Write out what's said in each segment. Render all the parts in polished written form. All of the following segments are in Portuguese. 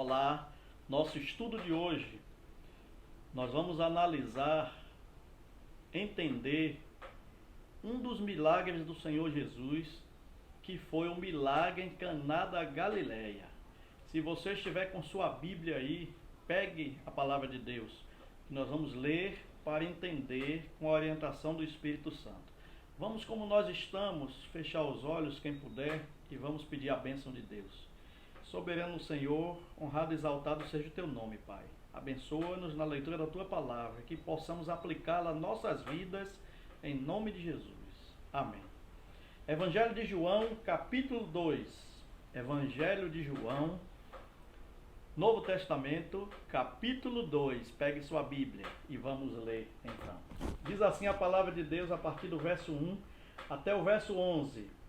Olá, nosso estudo de hoje, nós vamos analisar, entender um dos milagres do Senhor Jesus, que foi o milagre em Caná da Galileia. Se você estiver com sua Bíblia aí, pegue a palavra de Deus, que nós vamos ler para entender com a orientação do Espírito Santo. Vamos, como nós estamos, fechar os olhos, quem puder, e vamos pedir a bênção de Deus. Soberano Senhor, honrado e exaltado seja o teu nome, Pai. Abençoa-nos na leitura da tua palavra, que possamos aplicá-la às nossas vidas, em nome de Jesus. Amém. Evangelho de João, capítulo 2. Evangelho de João, Novo Testamento, capítulo 2. Pegue sua Bíblia e vamos ler então. Diz assim a palavra de Deus a partir do verso 1 até o verso 11.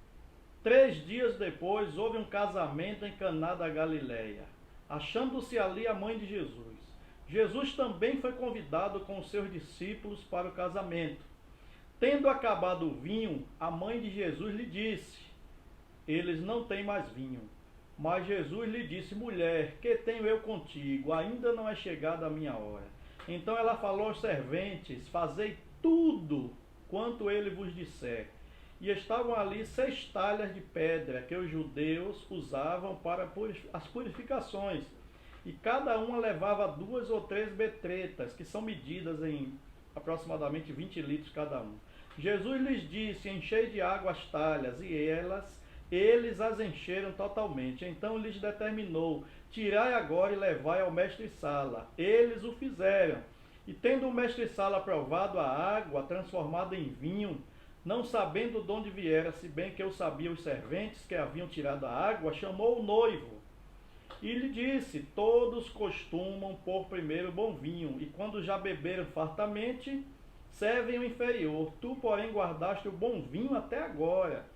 3 dias depois houve um casamento em Caná da Galileia, achando-se ali a mãe de Jesus. Jesus também foi convidado com os seus discípulos para o casamento. Tendo acabado o vinho, a mãe de Jesus lhe disse: eles não têm mais vinho. Mas Jesus lhe disse: mulher, que tenho eu contigo? Ainda não é chegada a minha hora. Então ela falou aos serventes: fazei tudo quanto ele vos disser. E estavam ali 6 talhas de pedra que os judeus usavam para as purificações. E cada uma levava 2 ou 3 betretas, que são medidas em aproximadamente 20 litros cada um. Jesus lhes disse: enchei de água as talhas, e eles as encheram totalmente. Então lhes determinou: tirai agora e levai ao mestre-sala. Eles o fizeram. E tendo o mestre-sala provado a água transformada em vinho, não sabendo de onde viera, se bem que eu sabia os serventes que haviam tirado a água, chamou o noivo e lhe disse: todos costumam pôr primeiro bom vinho, e quando já beberam fartamente, servem o inferior. Tu, porém, guardaste o bom vinho até agora.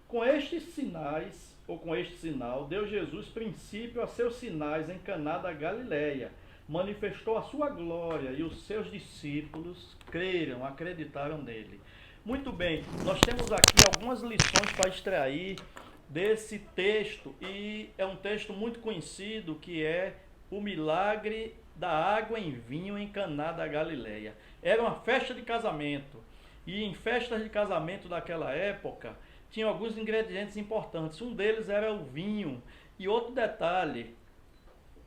Com estes sinais, ou com este sinal, deu Jesus princípio a seus sinais em Caná da Galileia. Manifestou a sua glória, e os seus discípulos creram, acreditaram nele. Muito bem, nós temos aqui algumas lições para extrair desse texto, e é um texto muito conhecido, que é o milagre da água em vinho em Caná da Galileia. Era uma festa de casamento, e em festas de casamento daquela época tinha alguns ingredientes importantes. Um deles era o vinho. E outro detalhe,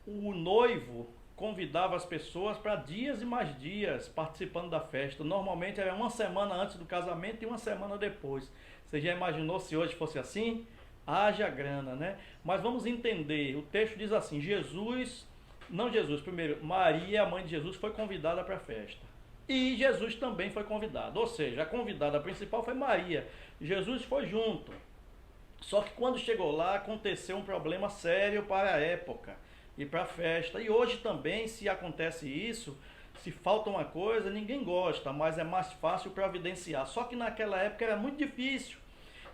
o noivo convidava as pessoas para dias e mais dias participando da festa. Normalmente era uma semana antes do casamento e uma semana depois. Você já imaginou se hoje fosse assim? Haja grana, né? Mas vamos entender. O texto diz assim: Maria, a mãe de Jesus, foi convidada para a festa. E Jesus também foi convidado. Ou seja, a convidada principal foi Maria. Jesus foi junto. Só que quando chegou lá, aconteceu um problema sério para a época e para a festa. E hoje também, se acontece isso, se falta uma coisa, ninguém gosta, mas é mais fácil providenciar. Só que naquela época era muito difícil.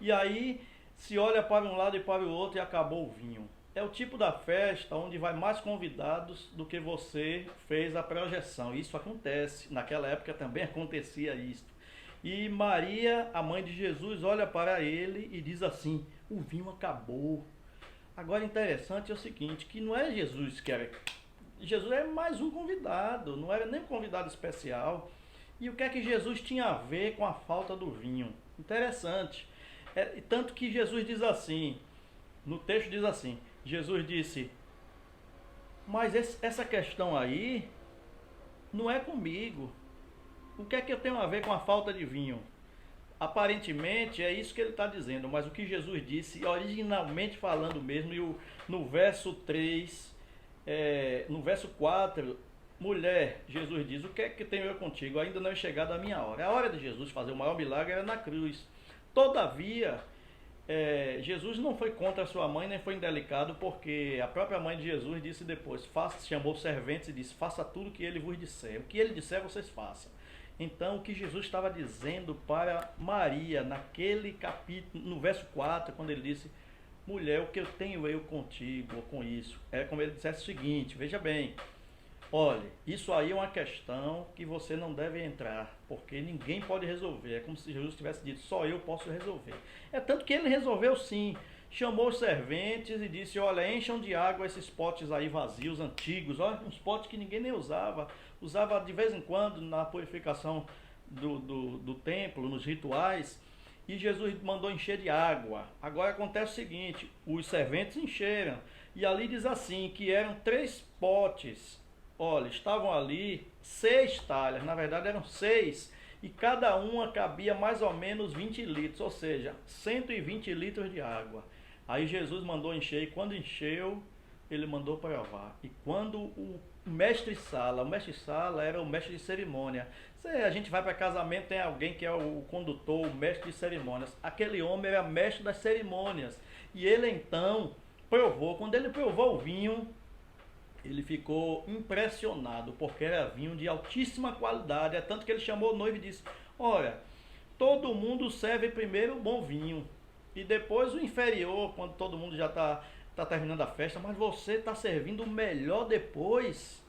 E aí se olha para um lado e para o outro e acabou o vinho. É o tipo da festa onde vai mais convidados do que você fez a projeção. Isso acontece. Naquela época também acontecia isso. E Maria, a mãe de Jesus, olha para ele e diz assim: o vinho acabou. Agora, interessante é o seguinte, que não é Jesus que era... Jesus é mais um convidado, não era nem um convidado especial. E o que é que Jesus tinha a ver com a falta do vinho? Interessante. Tanto que Jesus diz assim, no texto diz assim, Jesus disse: mas essa questão aí não é comigo. O que é que eu tenho a ver com a falta de vinho? Aparentemente é isso que ele está dizendo, mas o que Jesus disse, originalmente falando mesmo, no verso 3, no verso 4, mulher, Jesus diz: o que é que tenho eu contigo? Ainda não é chegada a minha hora. A hora de Jesus fazer o maior milagre era na cruz. Todavia, Jesus não foi contra a sua mãe, nem foi indelicado, porque a própria mãe de Jesus disse depois, chamou os serventes e disse: faça tudo o que ele vos disser. O que ele disser, vocês façam. Então, o que Jesus estava dizendo para Maria, naquele capítulo, no verso 4, quando ele disse: mulher, o que eu tenho eu contigo, ou com isso? É como ele dissesse o seguinte: veja bem, olha, isso aí é uma questão que você não deve entrar, porque ninguém pode resolver. É como se Jesus tivesse dito: só eu posso resolver. É tanto que ele resolveu sim. chamou os serventes e disse: olha, encham de água esses potes aí vazios, antigos, olha, uns potes que ninguém nem usava de vez em quando na purificação do templo, nos rituais. E Jesus mandou encher de água. Agora acontece o seguinte: os serventes encheram, e ali diz assim, que eram 3 potes. Olha, estavam ali 6 talhas, na verdade eram 6, e cada uma cabia mais ou menos 20 litros, ou seja, 120 litros de água. Aí Jesus mandou encher, e quando encheu, ele mandou provar. E quando o mestre-sala era o mestre de cerimônia. Se a gente vai para casamento, tem alguém que é o condutor, o mestre de cerimônias. Aquele homem era mestre das cerimônias. E ele então provou. Quando ele provou o vinho, ele ficou impressionado, porque era vinho de altíssima qualidade. É tanto que ele chamou o noivo e disse: olha, todo mundo serve primeiro o bom vinho, e depois o inferior, quando todo mundo já está terminando a festa, mas você está servindo o melhor depois.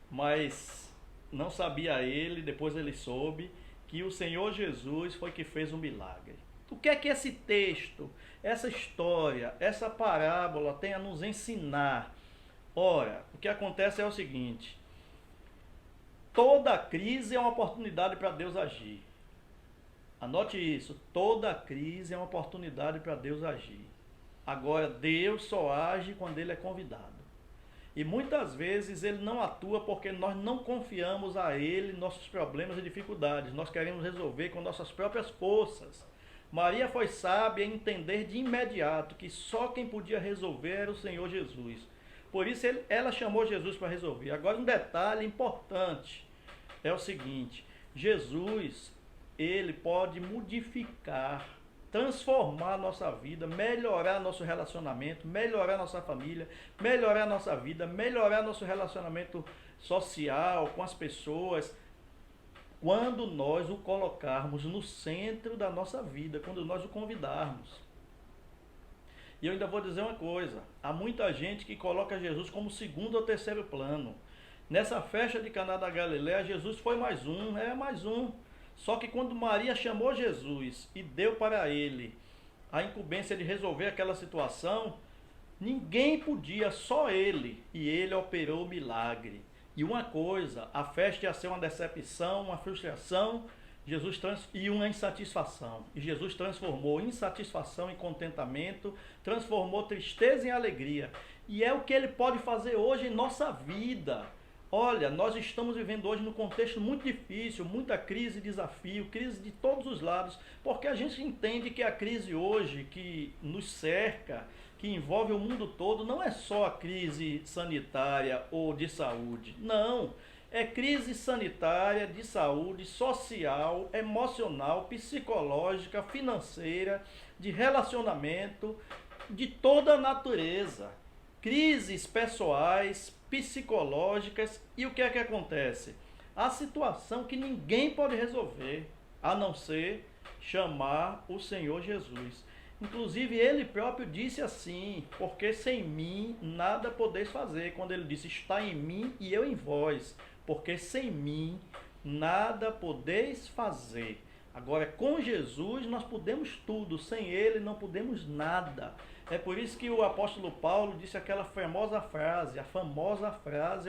Mas não sabia ele, depois ele soube, que o Senhor Jesus foi que fez um milagre. O que é que esse texto, essa história, essa parábola tem a nos ensinar? Ora, o que acontece é o seguinte: toda crise é uma oportunidade para Deus agir. Anote isso, toda crise é uma oportunidade para Deus agir. Agora, Deus só age quando Ele é convidado. E muitas vezes Ele não atua porque nós não confiamos a Ele nossos problemas e dificuldades. Nós queremos resolver com nossas próprias forças. Maria foi sábia em entender de imediato que só quem podia resolver era o Senhor Jesus. Por isso ela chamou Jesus para resolver. Agora, um detalhe importante é o seguinte: Jesus, Ele pode modificar, transformar a nossa vida, melhorar nosso relacionamento, melhorar nossa família, melhorar nossa vida, melhorar nosso relacionamento social com as pessoas, quando nós o colocarmos no centro da nossa vida, quando nós o convidarmos. E eu ainda vou dizer uma coisa: há muita gente que coloca Jesus como segundo ou terceiro plano. Nessa festa de Caná da Galileia, Jesus foi mais um. Só que quando Maria chamou Jesus e deu para ele a incumbência de resolver aquela situação, ninguém podia, só ele. E ele operou o milagre. E uma coisa, a festa ia ser uma decepção, uma frustração, e uma insatisfação. E Jesus transformou insatisfação em contentamento, transformou tristeza em alegria. E é o que Ele pode fazer hoje em nossa vida. Olha, nós estamos vivendo hoje num contexto muito difícil, muita crise e desafio, crise de todos os lados, porque a gente entende que a crise hoje que nos cerca, que envolve o mundo todo, não é só a crise sanitária ou de saúde. Não, é crise sanitária, de saúde, social, emocional, psicológica, financeira, de relacionamento, de toda a natureza. Crises pessoais, psicológicas. E o que é que acontece? A situação que ninguém pode resolver, a não ser chamar o Senhor Jesus. Inclusive ele próprio disse assim: porque sem mim nada podeis fazer. Quando ele disse: está em mim e eu em vós, porque sem mim nada podeis fazer. Agora, com Jesus nós podemos tudo, sem Ele não podemos nada. É por isso que o apóstolo Paulo disse aquela famosa frase,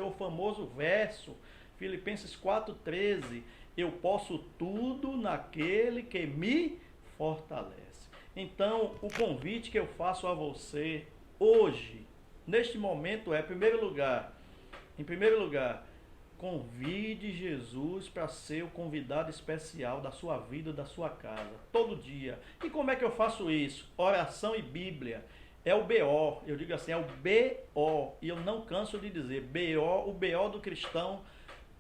ou o famoso verso, Filipenses 4,13: eu posso tudo naquele que me fortalece. Então, o convite que eu faço a você hoje, neste momento, é, em primeiro lugar, convide Jesus para ser o convidado especial da sua vida, da sua casa, todo dia. E como é que eu faço isso? Oração e Bíblia. É o BO, eu digo assim, é o BO, e eu não canso de dizer, BO, o BO do cristão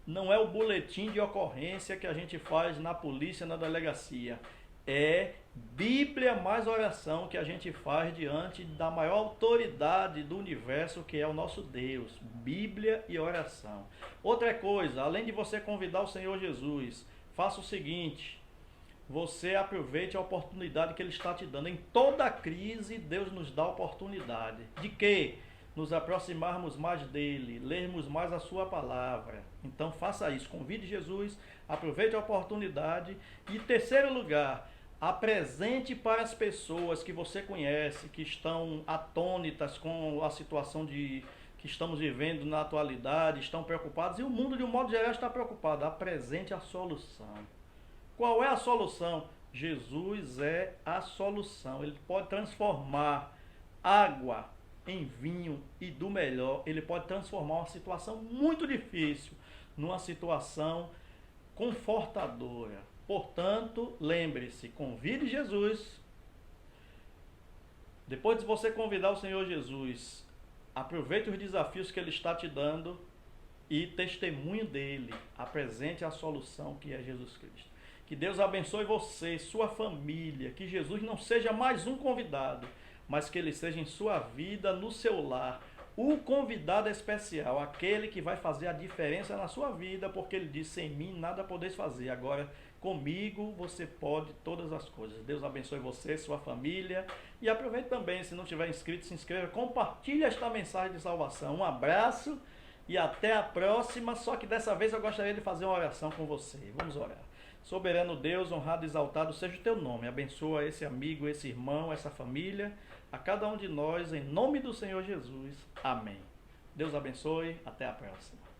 não é o boletim de ocorrência que a gente faz na polícia, na delegacia. É Bíblia mais oração que a gente faz diante da maior autoridade do universo, que é o nosso Deus. Bíblia e oração. Outra coisa, além de você convidar o Senhor Jesus, faça o seguinte: você aproveite a oportunidade que Ele está te dando. Em toda crise, Deus nos dá a oportunidade de quê? Nos aproximarmos mais dEle, lermos mais a sua palavra. Então faça isso, convide Jesus, aproveite a oportunidade. E em terceiro lugar, Apresente para as pessoas que você conhece, que estão atônitas com a situação que estamos vivendo na atualidade, estão preocupados, e o mundo de um modo geral está preocupado. Apresente a solução. Qual é a solução? Jesus é a solução. Ele pode transformar água em vinho e do melhor. Ele pode transformar uma situação muito difícil numa situação confortadora. Portanto, lembre-se, convide Jesus. Depois de você convidar o Senhor Jesus, aproveite os desafios que Ele está te dando e testemunho dele. Apresente a solução que é Jesus Cristo. Que Deus abençoe você, sua família. Que Jesus não seja mais um convidado, mas que Ele seja em sua vida, no seu lar, o convidado especial, aquele que vai fazer a diferença na sua vida, porque Ele disse: em mim nada podeis fazer, agora comigo você pode todas as coisas. Deus abençoe você, sua família, e aproveite também, se não tiver inscrito, se inscreva, compartilhe esta mensagem de salvação. Um abraço e até a próxima, só que dessa vez eu gostaria de fazer uma oração com você. Vamos orar. Soberano Deus, honrado e exaltado seja o teu nome. Abençoa esse amigo, esse irmão, essa família, a cada um de nós, em nome do Senhor Jesus. Amém. Deus abençoe. Até a próxima.